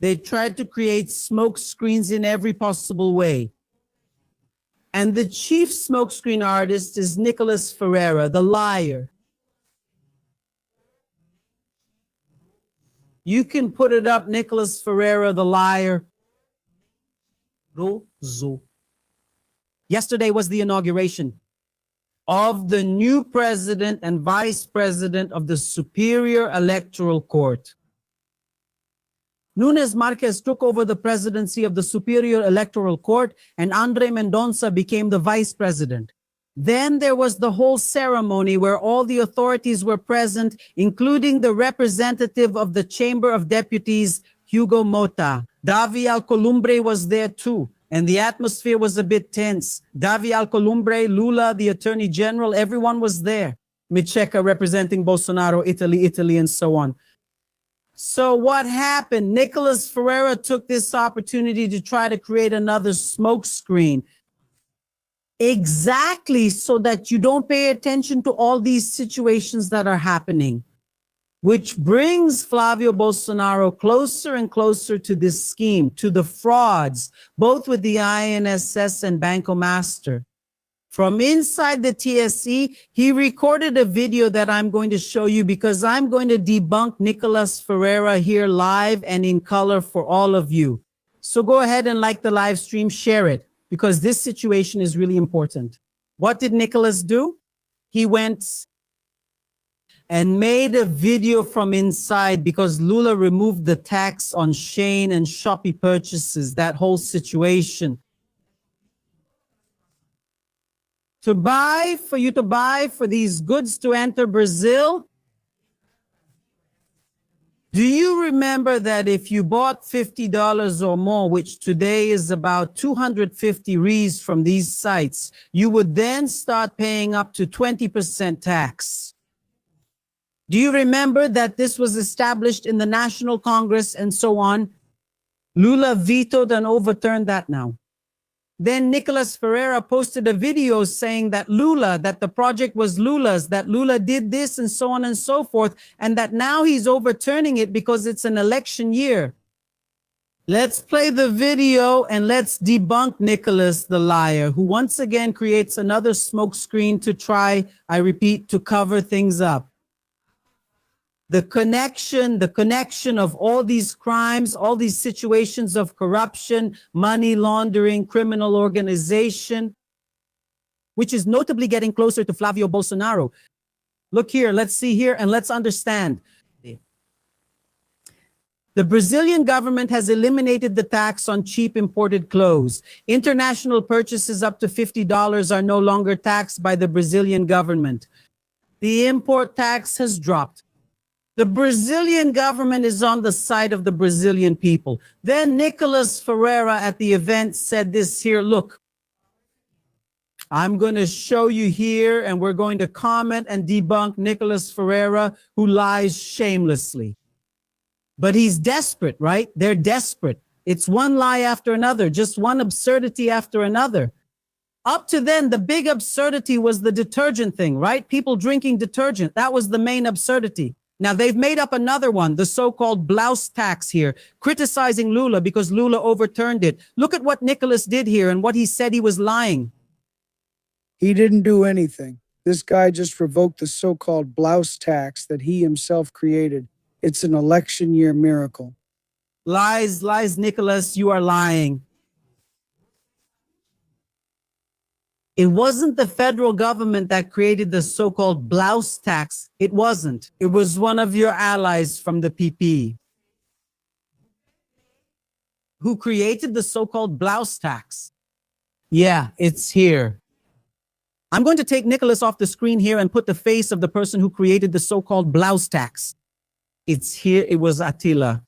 They tried to create smoke screens in every possible way. And the chief smokescreen artist is Nikolas Ferreira, the liar. You can put it up, Nikolas Ferreira, the liar. Yesterday was the inauguration of the new president and vice president of the Superior Electoral Court. Nunes Marquez took over the presidency of the Superior Electoral Court, and Andre Mendonça became the vice president. Then there was the whole ceremony where all the authorities were present, including the representative of the Chamber of Deputies, Hugo Mota. Davi Alcolumbre was there too, and the atmosphere was a bit tense. Davi Alcolumbre, Lula, the Attorney General, everyone was there. Micheca representing Bolsonaro, Italy, and so on. So what happened? Nikolas Ferreira took this opportunity to try to create another smokescreen. Exactly, so that you don't pay attention to all these situations that are happening, which brings Flavio Bolsonaro closer and closer to this scheme, to the frauds, both with the INSS and Banco Master. From inside the TSE, he recorded a video that I'm going to show you because I'm going to debunk Nikolas Ferreira here live and in color for all of you. So go ahead and like the live stream, share it, because this situation is really important. What did Nikolas do? He went and made a video from inside because Lula removed the tax on Shein and Shopee purchases, that whole situation. For you to buy for these goods to enter Brazil. Do you remember that if you bought $50 or more, which today is about 250 reais from these sites, you would then start paying up to 20% tax? Do you remember that this was established in the National Congress and so on? Lula vetoed and overturned that now. Then Nikolas Ferreira posted a video saying that that the project was Lula's, that Lula did this and so on and so forth, and that now he's overturning it because it's an election year. Let's play the video and let's debunk Nikolas the liar, who once again creates another smokescreen to try, I repeat, to cover things up. The connection of all these crimes, all these situations of corruption, money laundering, criminal organization, which is notably getting closer to Flavio Bolsonaro. Look here, let's see here, and let's understand. The Brazilian government has eliminated the tax on cheap imported clothes. International purchases up to $50 are no longer taxed by the Brazilian government. The import tax has dropped. The Brazilian government is on the side of the Brazilian people. Then Nikolas Ferreira at the event said this here, look, I'm going to show you here and we're going to comment and debunk Nikolas Ferreira, who lies shamelessly. But he's desperate, right? They're desperate. It's one lie after another, just one absurdity after another. Up to then, the big absurdity was the detergent thing, right? People drinking detergent. That was the main absurdity. Now, they've made up another one, the so-called Blouse Tax here, criticizing Lula because Lula overturned it. Look at what Nikolas did here and what he said he was lying. He didn't do anything. This guy just revoked the so-called Blouse Tax that he himself created. It's an election year miracle. Lies, Nikolas, you are lying. It wasn't the federal government that created the so-called Blouse Tax. It wasn't. It was one of your allies from the PP who created the so-called Blouse Tax. Yeah, it's here. I'm going to take Nikolas off the screen here and put the face of the person who created the so-called Blouse Tax. It's here. It was Attila.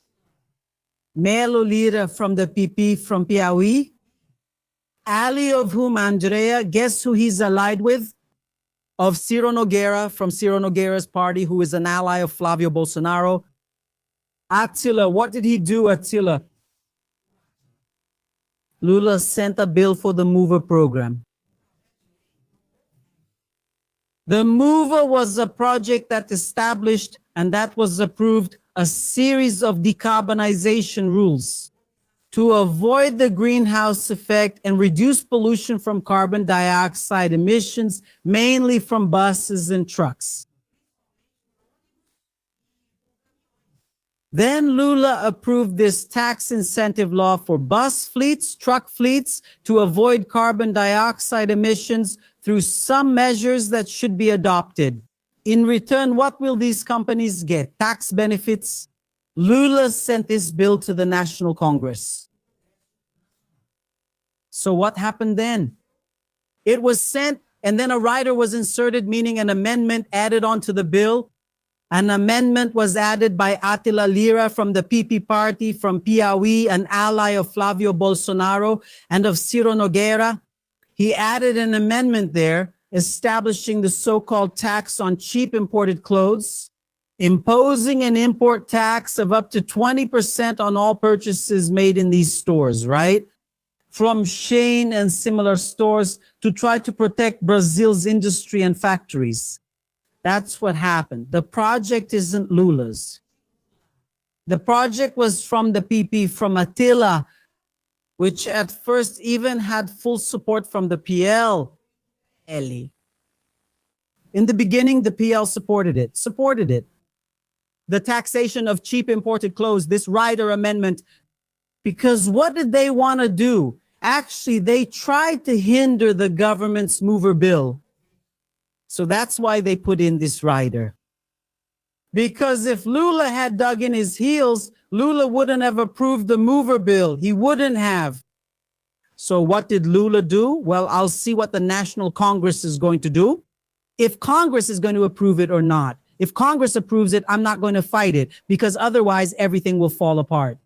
Melo Lira from the PP from Piauí. ally of whom Andrea, guess who he's allied with? Of Ciro Nogueira, from Ciro Nogueira's party, who is an ally of Flavio Bolsonaro. Attila, what did he do, Attila? Lula sent a bill for the MOVER program. The MOVER was a project that established and that was approved a series of decarbonization rules to avoid the greenhouse effect and reduce pollution from carbon dioxide emissions, mainly from buses and trucks. Then Lula approved this tax incentive law for bus fleets, truck fleets, to avoid carbon dioxide emissions through some measures that should be adopted. In return, what will these companies get? Tax benefits? Lula sent this bill to the National Congress. So what happened then? It was sent, and then a rider was inserted, meaning an amendment added onto the bill. An amendment was added by Attila Lira from the PP party from Piauí, an ally of Flavio Bolsonaro and of Ciro Nogueira. He added an amendment there establishing the so-called tax on cheap imported clothes, imposing an import tax of up to 20% on all purchases made in these stores, right? From Shein and similar stores, to try to protect Brazil's industry and factories. That's what happened. The project isn't Lula's. The project was from the PP, from Attila, which at first even had full support from the PL. Eli. In the beginning, the PL supported it. The taxation of cheap imported clothes, this rider amendment, because what did they want to do? Actually, they tried to hinder the government's mover bill. So that's why they put in this rider. Because if Lula had dug in his heels, Lula wouldn't have approved the mover bill. He wouldn't have. So what did Lula do? Well, I'll see what the National Congress is going to do. If Congress is going to approve it or not. If Congress approves it, I'm not going to fight it, because otherwise everything will fall apart.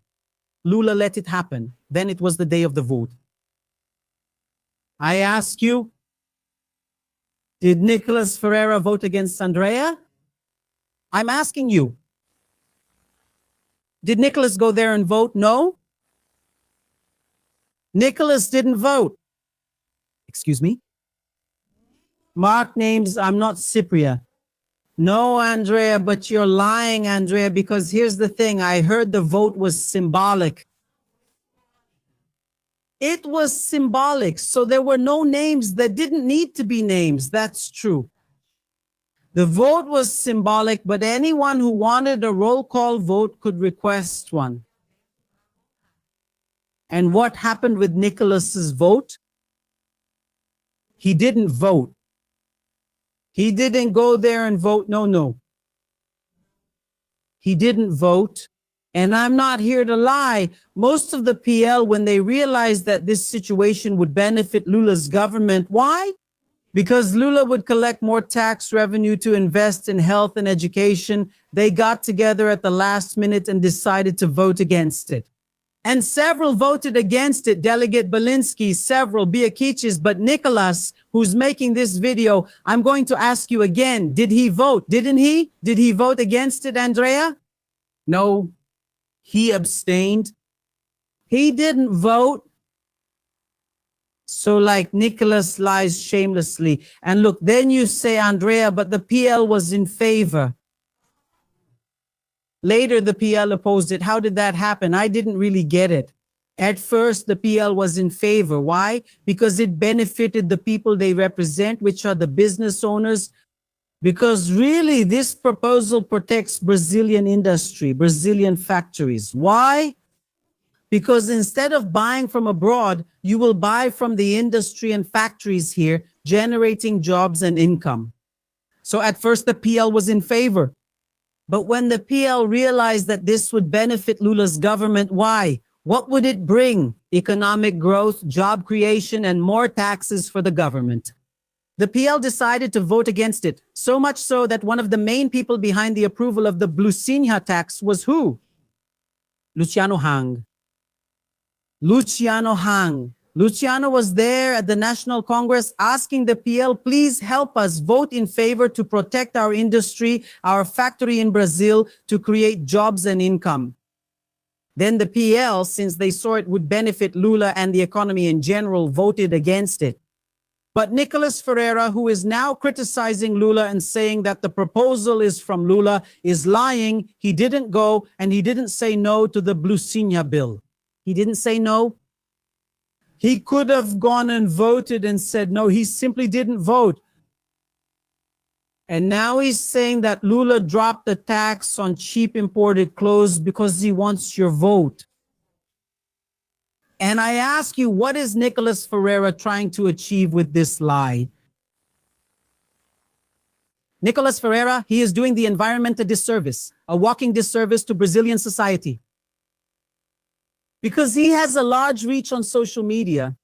Lula let it happen. Then it was the day of the vote. I ask you, did Nikolas Ferreira vote against Andrea? I'm asking you. Did Nikolas go there and vote? No. Nikolas didn't vote. Excuse me? Mark names, I'm not Cypria. No, Andrea, but you're lying, Andrea, because here's the thing. I heard the vote was symbolic. It was symbolic, so there were no names that didn't need to be names. That's true. The vote was symbolic, but anyone who wanted a roll call vote could request one. And what happened with Nikolas's vote? He didn't vote. He didn't go there and vote. No. He didn't vote. And I'm not here to lie. Most of the PL, when they realized that this situation would benefit Lula's government, why? Because Lula would collect more tax revenue to invest in health and education, they got together at the last minute and decided to vote against it. And several voted against it, Delegate Belinsky, several, Biakichis, but Nikolas, who's making this video, I'm going to ask you again, did he vote? Didn't he? Did he vote against it, Andrea? No. He abstained. He didn't vote. So like Nikolas lies shamelessly. And look, then you say, Andrea, but the PL was in favor. Later, the PL opposed it. How did that happen? I didn't really get it. At first, the PL was in favor. Why? Because it benefited the people they represent, which are the business owners. Because really, this proposal protects Brazilian industry, Brazilian factories. Why? Because instead of buying from abroad, you will buy from the industry and factories here, generating jobs and income. So at first, the PL was in favor. But when the PL realized that this would benefit Lula's government, why? What would it bring? Economic growth, job creation, and more taxes for the government. The PL decided to vote against it, so much so that one of the main people behind the approval of the Blouse tax was who? Luciano Hang. Luciano Hang. Luciano was there at the National Congress asking the PL, please help us vote in favor to protect our industry, our factory in Brazil, to create jobs and income. Then the PL, since they saw it would benefit Lula and the economy in general, voted against it. But Nikolas Ferreira, who is now criticizing Lula and saying that the proposal is from Lula, is lying. He didn't go and he didn't say no to the Blusinha bill. He didn't say no. He could have gone and voted and said no. He simply didn't vote. And now he's saying that Lula dropped the tax on cheap imported clothes because he wants your vote. And I ask you, what is Nikolas Ferreira trying to achieve with this lie? Nikolas Ferreira, he is doing the environment a disservice, a walking disservice to Brazilian society. Because he has a large reach on social media.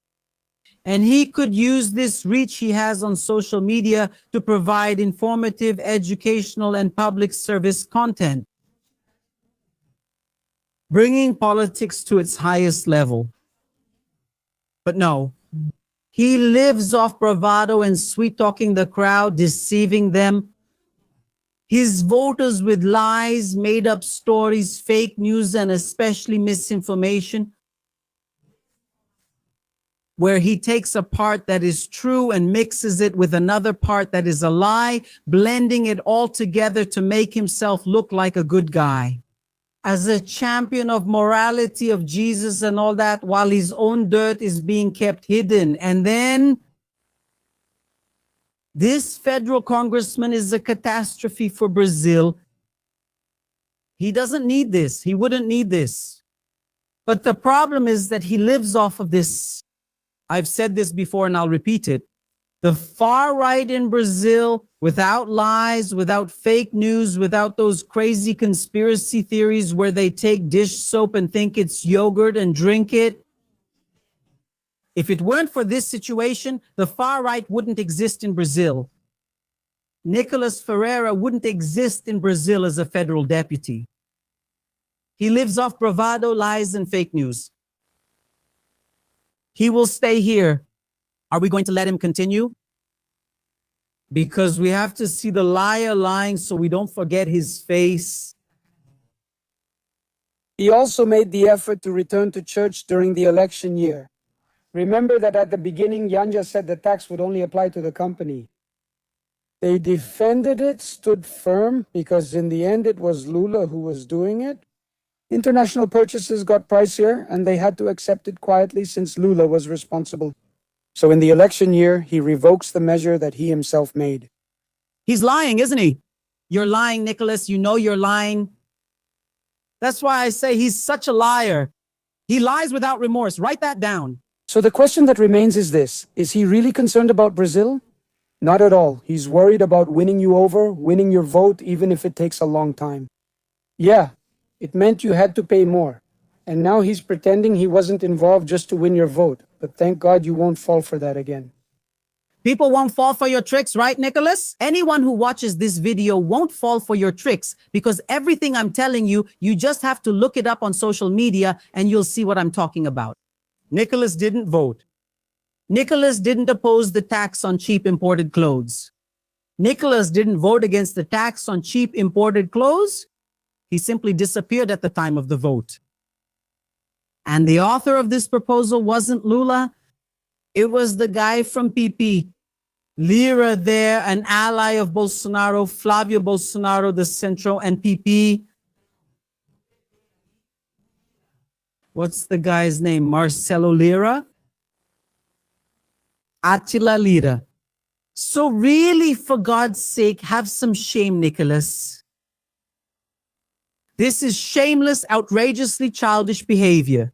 And he could use this reach he has on social media to provide informative, educational, and public service content, bringing politics to its highest level. But no, he lives off bravado and sweet-talking the crowd, deceiving them. His voters with lies, made-up stories, fake news, and especially misinformation, where he takes a part that is true and mixes it with another part that is a lie, blending it all together to make himself look like a good guy, as a champion of morality of Jesus and all that, while his own dirt is being kept hidden. And then this federal congressman is a catastrophe for Brazil. He doesn't need this. He wouldn't need this. But the problem is that he lives off of this. I've said this before and I'll repeat it. The far right in Brazil, without lies, without fake news, without those crazy conspiracy theories where they take dish soap and think it's yogurt and drink it. If it weren't for this situation, the far right wouldn't exist in Brazil. Nikolas Ferreira wouldn't exist in Brazil as a federal deputy. He lives off bravado, lies, and fake news. He will stay here. Are we going to let him continue? Because we have to see the liar lying so we don't forget his face. He also made the effort to return to church during the election year. Remember that at the beginning, Yanja said the tax would only apply to the company. They defended it, stood firm, because in the end it was Lula who was doing it. International purchases got pricier, and they had to accept it quietly since Lula was responsible. So in the election year, he revokes the measure that he himself made. He's lying, isn't he? You're lying, Nikolas. You know you're lying. That's why I say he's such a liar. He lies without remorse. Write that down. So the question that remains is this: is he really concerned about Brazil? Not at all. He's worried about winning you over, winning your vote, even if it takes a long time. Yeah, it meant you had to pay more. And now he's pretending he wasn't involved just to win your vote. But thank God you won't fall for that again. People won't fall for your tricks, right, Nikolas? Anyone who watches this video won't fall for your tricks because everything I'm telling you, you just have to look it up on social media and you'll see what I'm talking about. Nikolas didn't vote. Nikolas didn't oppose the tax on cheap imported clothes. Nikolas didn't vote against the tax on cheap imported clothes. He simply disappeared at the time of the vote. And the author of this proposal wasn't Lula. It was the guy from PP. Lira there, an ally of Bolsonaro, Flávio Bolsonaro, the Centro, and PP. What's the guy's name? Marcelo Lira? Attila Lira. So really, for God's sake, have some shame, Nikolas. This is shameless, outrageously childish behavior.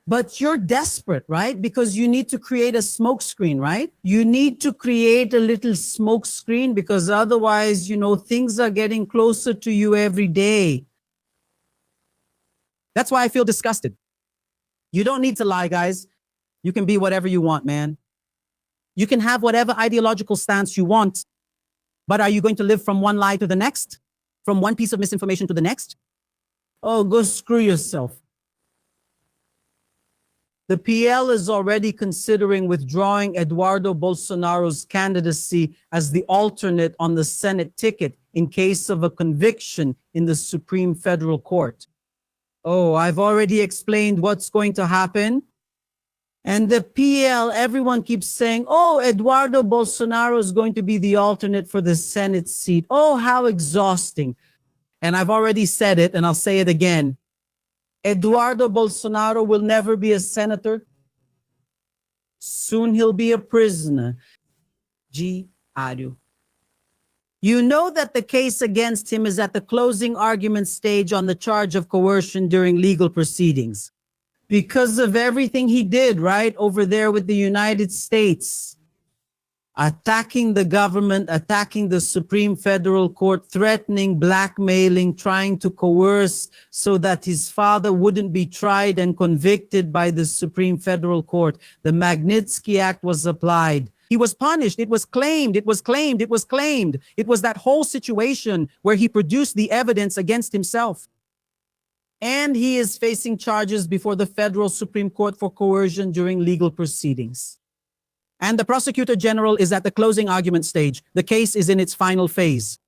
But you're desperate, right? Because you need to create a smokescreen, right? You need to create a little smokescreen because otherwise, things are getting closer to you every day. That's why I feel disgusted. You don't need to lie, guys. You can be whatever you want, man. You can have whatever ideological stance you want. But are you going to live from one lie to the next? From one piece of misinformation to the next? Oh, go screw yourself. The PL is already considering withdrawing Eduardo Bolsonaro's candidacy as the alternate on the Senate ticket in case of a conviction in the Supreme Federal Court. Oh, I've already explained what's going to happen. And the PL, everyone keeps saying, oh, Eduardo Bolsonaro is going to be the alternate for the Senate seat. Oh, how exhausting. And I've already said it, and I'll say it again. Eduardo Bolsonaro will never be a senator. Soon he'll be a prisoner. Diário. You know that the case against him is at the closing argument stage on the charge of coercion during legal proceedings. Because of everything he did, right, over there with the United States. Attacking the government, attacking the Supreme Federal Court, threatening, blackmailing, trying to coerce so that his father wouldn't be tried and convicted by the Supreme Federal Court. The Magnitsky Act was applied. He was punished. It was claimed. It was claimed. It was claimed. It was that whole situation where he produced the evidence against himself. And he is facing charges before the Federal Supreme Court for coercion during legal proceedings. And the Prosecutor General is at the closing argument stage. The case is in its final phase.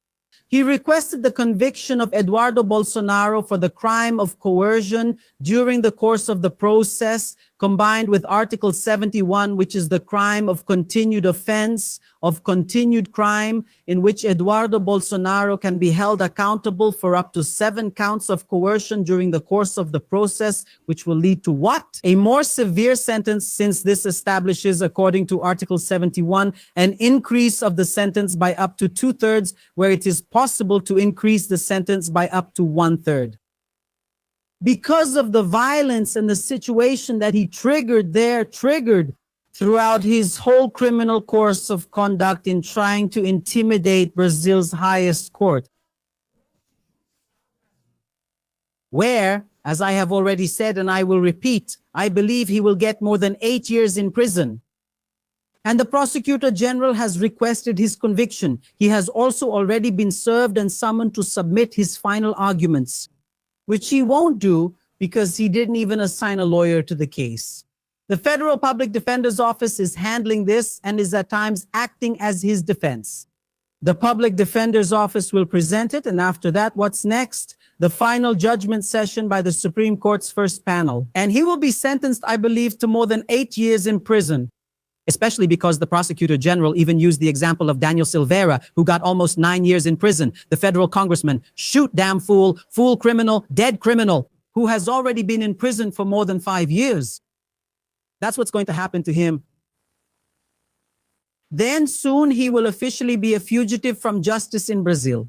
He requested the conviction of Eduardo Bolsonaro for the crime of coercion during the course of the process, combined with Article 71, which is the crime of continued offense, of continued crime, in which Eduardo Bolsonaro can be held accountable for up to 7 counts of coercion during the course of the process, which will lead to what? A more severe sentence, since this establishes, according to Article 71, an increase of the sentence by up to 2/3, where it is possible to increase the sentence by up to 1/3. Because of the violence and the situation that he triggered throughout his whole criminal course of conduct in trying to intimidate Brazil's highest court. Where, as I have already said and I will repeat, I believe he will get more than 8 years in prison. And the Prosecutor General has requested his conviction. He has also already been served and summoned to submit his final arguments, which he won't do because he didn't even assign a lawyer to the case. The Federal Public Defender's Office is handling this and is at times acting as his defense. The Public Defender's Office will present it, and after that, what's next? The final judgment session by the Supreme Court's first panel. And he will be sentenced, I believe, to more than 8 years in prison, especially because the Prosecutor General even used the example of Daniel Silveira, who got almost 9 years in prison, the federal congressman. Shoot, damn fool, fool criminal, dead criminal, who has already been in prison for more than 5 years. That's what's going to happen to him. Then soon he will officially be a fugitive from justice in Brazil,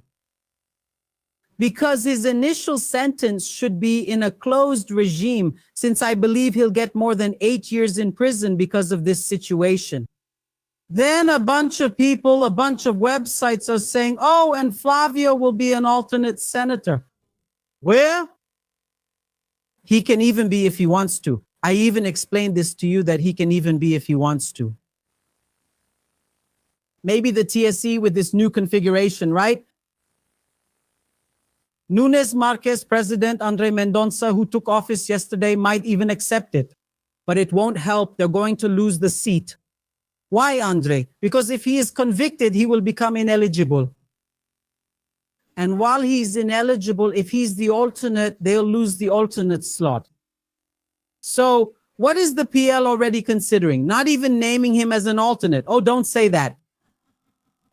because his initial sentence should be in a closed regime, since I believe he'll get more than 8 years in prison because of this situation. Then a bunch of people, a bunch of websites are saying, oh, and Flavio will be an alternate senator. Where? He can even be if he wants to. I even explained this to you, that he can even be if he wants to. Maybe the TSE with this new configuration, right? Nunes Marquez President Andre Mendonça, who took office yesterday, might even accept it. But it won't help. They're going to lose the seat. Why, Andre? Because if he is convicted, he will become ineligible. And while he's ineligible, if he's the alternate, they'll lose the alternate slot. So what is the PL already considering? Not even naming him as an alternate. Oh, don't say that.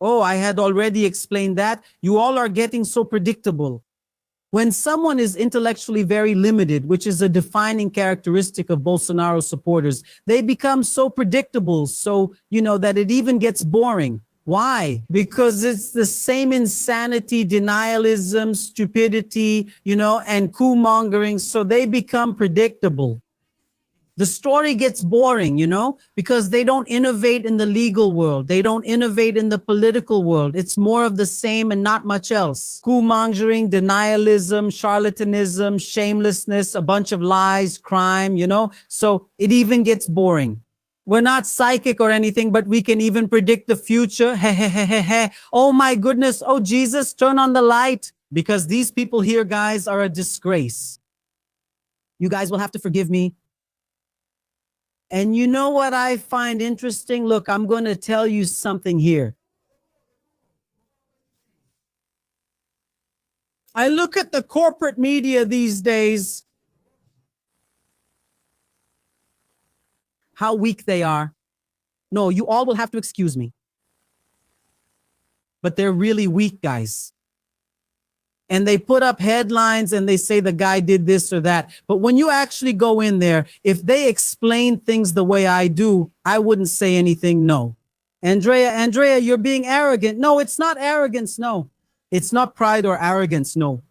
Oh, I had already explained that. You all are getting so predictable. When someone is intellectually very limited, which is a defining characteristic of Bolsonaro supporters, they become so predictable, so, that it even gets boring. Why? Because it's the same insanity, denialism, stupidity, and coup-mongering, so they become predictable. The story gets boring, because they don't innovate in the legal world. They don't innovate in the political world. It's more of the same and not much else. Coup-mongering, denialism, charlatanism, shamelessness, a bunch of lies, crime, So it even gets boring. We're not psychic or anything, but we can even predict the future. Oh my goodness. Oh Jesus, turn on the light. Because these people here, guys, are a disgrace. You guys will have to forgive me. And you know what I find interesting? Look, I'm going to tell you something here. I look at the corporate media these days, how weak they are. No, you all will have to excuse me. But they're really weak, guys. And they put up headlines and they say the guy did this or that. But when you actually go in there, if they explain things the way I do, I wouldn't say anything. No. Andrea, you're being arrogant. No, it's not arrogance. No, it's not pride or arrogance. No,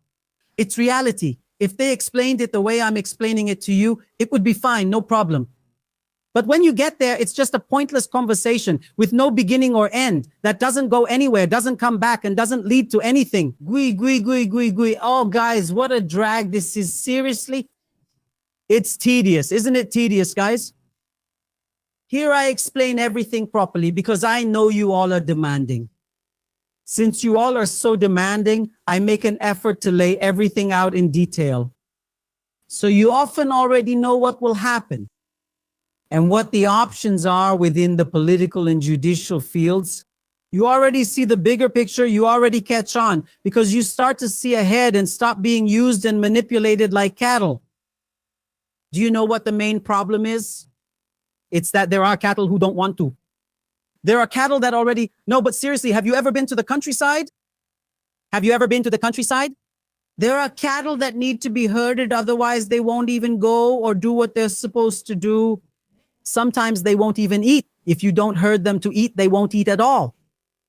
it's reality. If they explained it the way I'm explaining it to you, it would be fine. No problem. But when you get there, it's just a pointless conversation with no beginning or end that doesn't go anywhere, doesn't come back, and doesn't lead to anything. Gui. Oh, guys, what a drag this is. Seriously? It's tedious. Isn't it tedious, guys? Here I explain everything properly because I know you all are demanding. Since you all are so demanding, I make an effort to lay everything out in detail. So you often already know what will happen and what the options are within the political and judicial fields. You already see the bigger picture, you already catch on because you start to see ahead and stop being used and manipulated like cattle. Do you know what the main problem is? It's that there are cattle who don't want to. There are cattle that already, no, but seriously, have you ever been to the countryside? Have you ever been to the countryside? There are cattle that need to be herded, otherwise they won't even go or do what they're supposed to do. Sometimes they won't even eat. If you don't herd them to eat, they won't eat at all.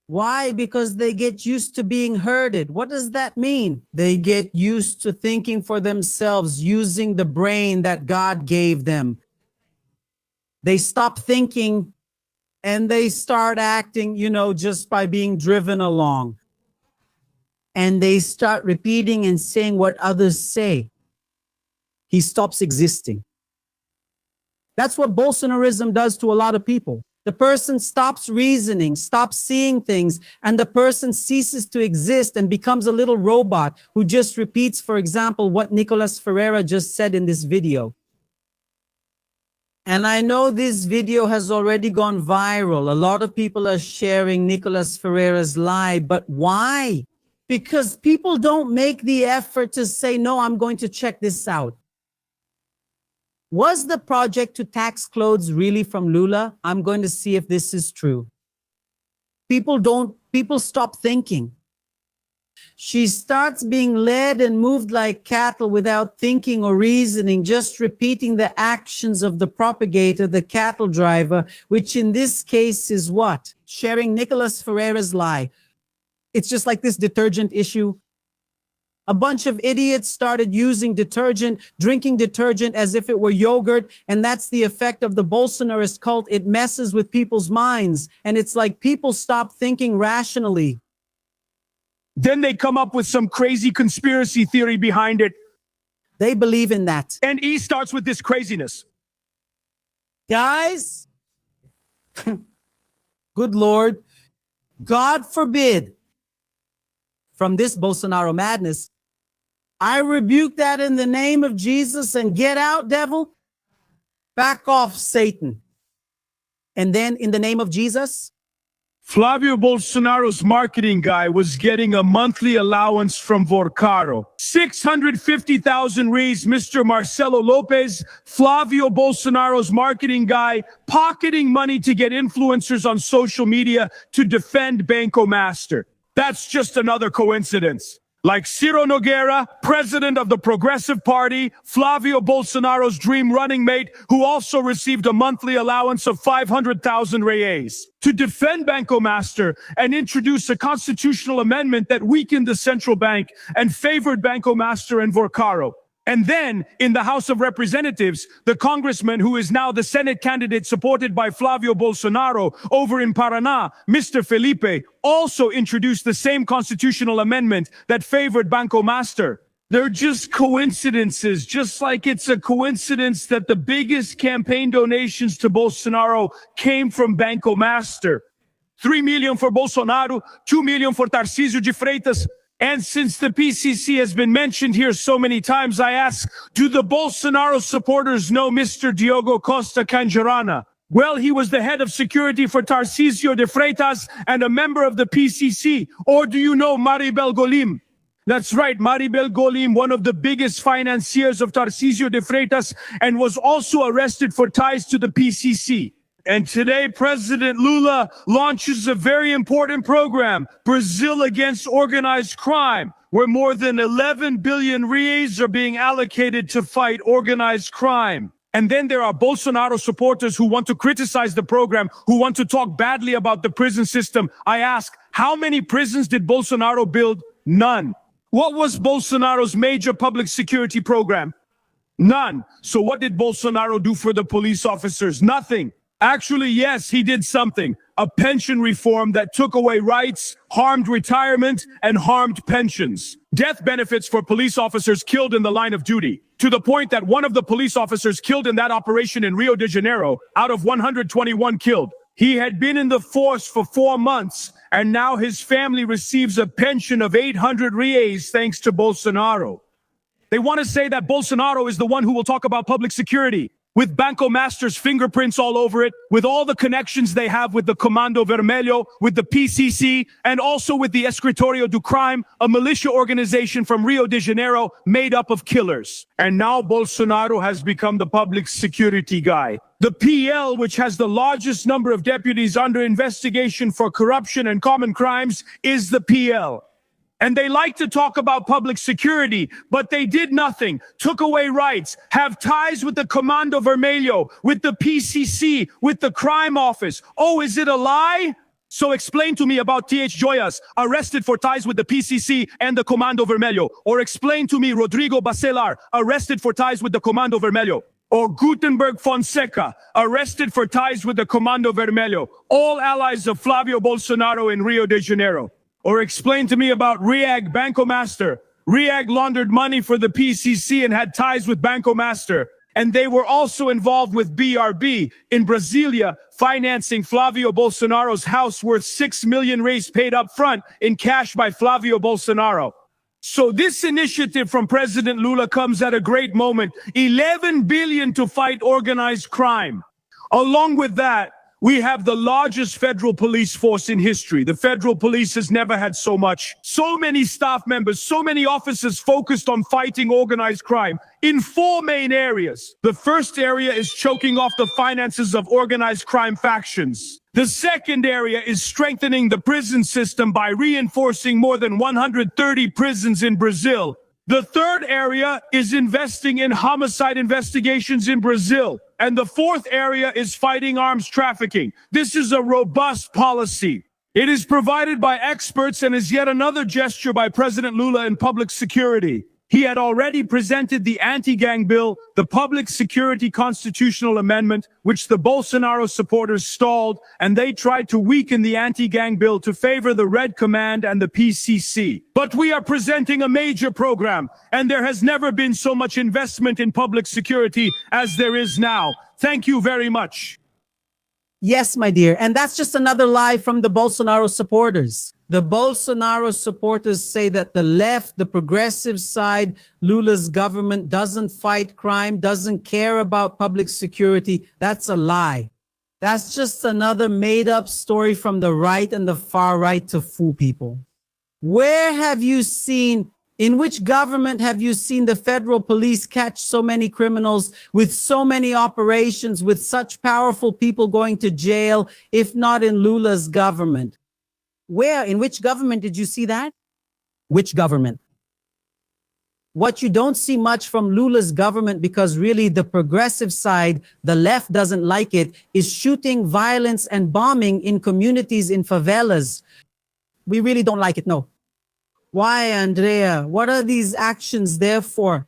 Why? Because they get used to being herded. What does that mean? They get used to thinking for themselves, using the brain that God gave them. They stop thinking and they start acting, just by being driven along. And they start repeating and saying what others say. He stops existing. That's what Bolsonarism does to a lot of people. The person stops reasoning, stops seeing things, and the person ceases to exist and becomes a little robot who just repeats, for example, what Nikolas Ferreira just said in this video. And I know this video has already gone viral. A lot of people are sharing Nikolas Ferreira's lie, but why? Because people don't make the effort to say, no, I'm going to check this out. Was the project to tax clothes really from Lula? I'm going to see if this is true. People stop thinking. She starts being led and moved like cattle without thinking or reasoning, just repeating the actions of the propagator, the cattle driver, which in this case is what? Sharing Nikolas Ferreira's lie. It's just like this detergent issue. A bunch of idiots started using detergent, drinking detergent as if it were yogurt, and that's the effect of the Bolsonarist cult. It messes with people's minds, and it's like people stop thinking rationally. Then they come up with some crazy conspiracy theory behind it. They believe in that. And E starts with this craziness. Guys, good Lord, God forbid, from this Bolsonaro madness, I rebuke that in the name of Jesus and get out, devil. Back off, Satan. And then in the name of Jesus, Flavio Bolsonaro's marketing guy was getting a monthly allowance from Vorcaro. 650,000 reads Mr. Marcelo Lopez, Flavio Bolsonaro's marketing guy, pocketing money to get influencers on social media to defend Banco Master. That's just another coincidence. Like Ciro Nogueira, president of the Progressive Party, Flavio Bolsonaro's dream running mate, who also received a monthly allowance of 500,000 reais. To defend Banco Master and introduce a constitutional amendment that weakened the central bank and favored Banco Master and Vorcaro. And then, in the House of Representatives, the congressman who is now the Senate candidate supported by Flavio Bolsonaro over in Paraná, Mr. Felipe, also introduced the same constitutional amendment that favored Banco Master. They're just coincidences, just like it's a coincidence that the biggest campaign donations to Bolsonaro came from Banco Master. 3 million for Bolsonaro, 2 million for Tarcísio de Freitas. And since the PCC has been mentioned here so many times, I ask, do the Bolsonaro supporters know Mr. Diogo Costa Canjarana? Well, he was the head of security for Tarcísio de Freitas and a member of the PCC. Or do you know Maribel Golim? That's right, Maribel Golim, one of the biggest financiers of Tarcisio de Freitas, and was also arrested for ties to the PCC. And today, President Lula launches a very important program, Brazil Against Organized Crime, where more than 11 billion reais are being allocated to fight organized crime. And then there are Bolsonaro supporters who want to criticize the program, who want to talk badly about the prison system. I ask, how many prisons did Bolsonaro build? None. What was Bolsonaro's major public security program? None. So what did Bolsonaro do for the police officers? Nothing. Actually, yes, he did something. A pension reform that took away rights, harmed retirement, and harmed pensions. Death benefits for police officers killed in the line of duty, to the point that one of the police officers killed in that operation in Rio de Janeiro, out of 121 killed, he had been in the force for 4 months, and now his family receives a pension of 800 reais thanks to Bolsonaro. They want to say that Bolsonaro is the one who will talk about public security, with Banco Master's fingerprints all over it, with all the connections they have with the Comando Vermelho, with the PCC, and also with the Escritorio do Crime, a militia organization from Rio de Janeiro made up of killers. And now Bolsonaro has become the public security guy. The PL, which has the largest number of deputies under investigation for corruption and common crimes, is the PL. And they like to talk about public security, but they did nothing, took away rights, have ties with the Comando Vermelho, with the PCC, with the crime office. Oh, is it a lie? So explain to me about T.H. Joyas, arrested for ties with the PCC and the Comando Vermelho. Or explain to me Rodrigo Bacelar, arrested for ties with the Comando Vermelho. Or Gutenberg Fonseca, arrested for ties with the Comando Vermelho. All allies of Flavio Bolsonaro in Rio de Janeiro. Or explain to me about Riag Banco Master. Riag laundered money for the PCC and had ties with Banco Master. And they were also involved with BRB in Brasilia, financing Flavio Bolsonaro's house worth 6 million reais paid up front in cash by Flavio Bolsonaro. So this initiative from President Lula comes at a great moment. 11 billion to fight organized crime. Along with that, we have the largest federal police force in history. The federal police has never had so much. So many staff members, so many officers focused on fighting organized crime in 4 main areas. The first area is choking off the finances of organized crime factions. The second area is strengthening the prison system by reinforcing more than 130 prisons in Brazil. The third area is investing in homicide investigations in Brazil. And the fourth area is fighting arms trafficking. This is a robust policy. It is provided by experts and is yet another gesture by President Lula in public security. He had already presented the anti-gang bill, the public security constitutional amendment, which the Bolsonaro supporters stalled, and they tried to weaken the anti-gang bill to favor the Red Command and the PCC. But we are presenting a major program, and there has never been so much investment in public security as there is now. Thank you very much. Yes, my dear. And that's just another lie from the Bolsonaro supporters. The Bolsonaro supporters say that the left, the progressive side, Lula's government doesn't fight crime, doesn't care about public security. That's a lie. That's just another made-up story from the right and the far right to fool people. Where have you seen, in which government have you seen the federal police catch so many criminals with so many operations, with such powerful people going to jail, if not in Lula's government? Where, in which government did you see that? Which government? What you don't see much from Lula's government, because really the progressive side, the left doesn't like it, is shooting, violence, and bombing in communities in favelas. We really don't like it, no. Why, Andrea? What are these actions there for?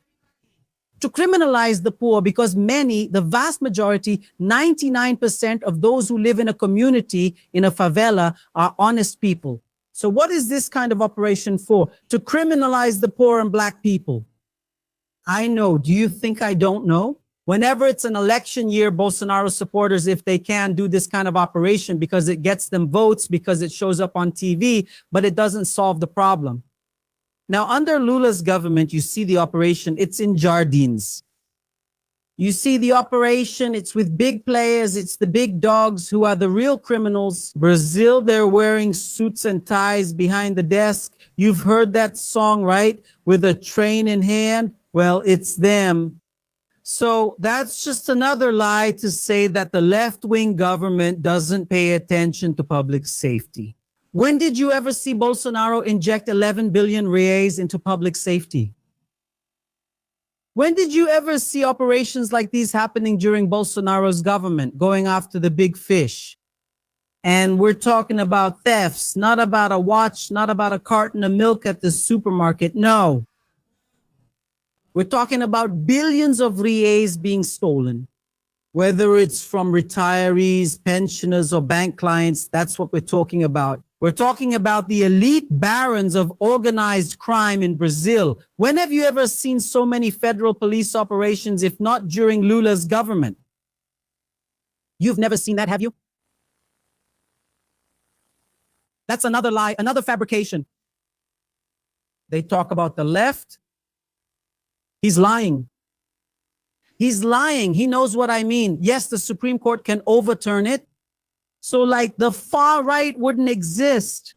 To criminalize the poor, because many, the vast majority, 99% of those who live in a community, in a favela, are honest people. So what is this kind of operation for? To criminalize the poor and black people. I know. Do you think I don't know? Whenever it's an election year, Bolsonaro supporters, if they can, do this kind of operation because it gets them votes, because it shows up on TV, but it doesn't solve the problem. Now, under Lula's government, you see the operation, it's in Jardins. You see the operation, it's with big players, it's the big dogs who are the real criminals. Brazil, they're wearing suits and ties behind the desk. You've heard that song, right? With a train in hand. Well, it's them. So that's just another lie to say that the left-wing government doesn't pay attention to public safety. When did you ever see Bolsonaro inject 11 billion reais into public safety? When did you ever see operations like these happening during Bolsonaro's government, going after the big fish? And we're talking about thefts, not about a watch, not about a carton of milk at the supermarket. No. We're talking about billions of reais being stolen. Whether it's from retirees, pensioners, or bank clients, that's what we're talking about. We're talking about the elite barons of organized crime in Brazil. When have you ever seen so many federal police operations, if not during Lula's government? You've never seen that, have you? That's another lie, another fabrication. They talk about the left. He's lying. He's lying. He knows what I mean. Yes, the Supreme Court can overturn it. So like the far right wouldn't exist.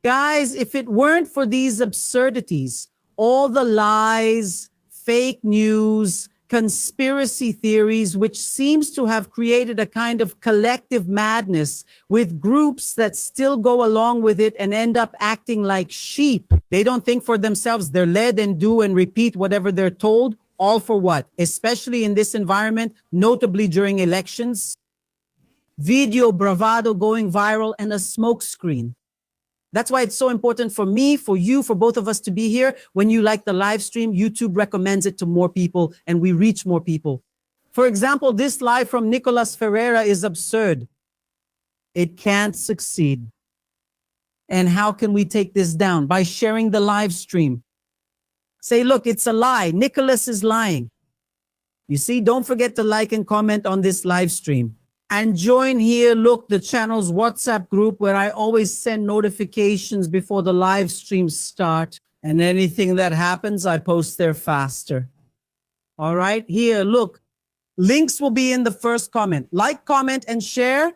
Guys, if it weren't for these absurdities, all the lies, fake news, conspiracy theories, which seems to have created a kind of collective madness with groups that still go along with it and end up acting like sheep. They don't think for themselves. They're led and do and repeat whatever they're told. All for what? Especially in this environment, notably during elections. Video bravado going viral and a smokescreen. That's why it's so important for me, for you, for both of us to be here. When you like the live stream, YouTube recommends it to more people and we reach more people. For example, this live from Nikolas Ferreira is absurd. It can't succeed. And how can we take this down? By sharing the live stream. Say, look, it's a lie. Nikolas is lying. You see, don't forget to like and comment on this live stream. And join here, look, the channel's WhatsApp group where I always send notifications before the live streams start. And anything that happens, I post there faster. All right, here, look. Links will be in the first comment. Like, comment, and share.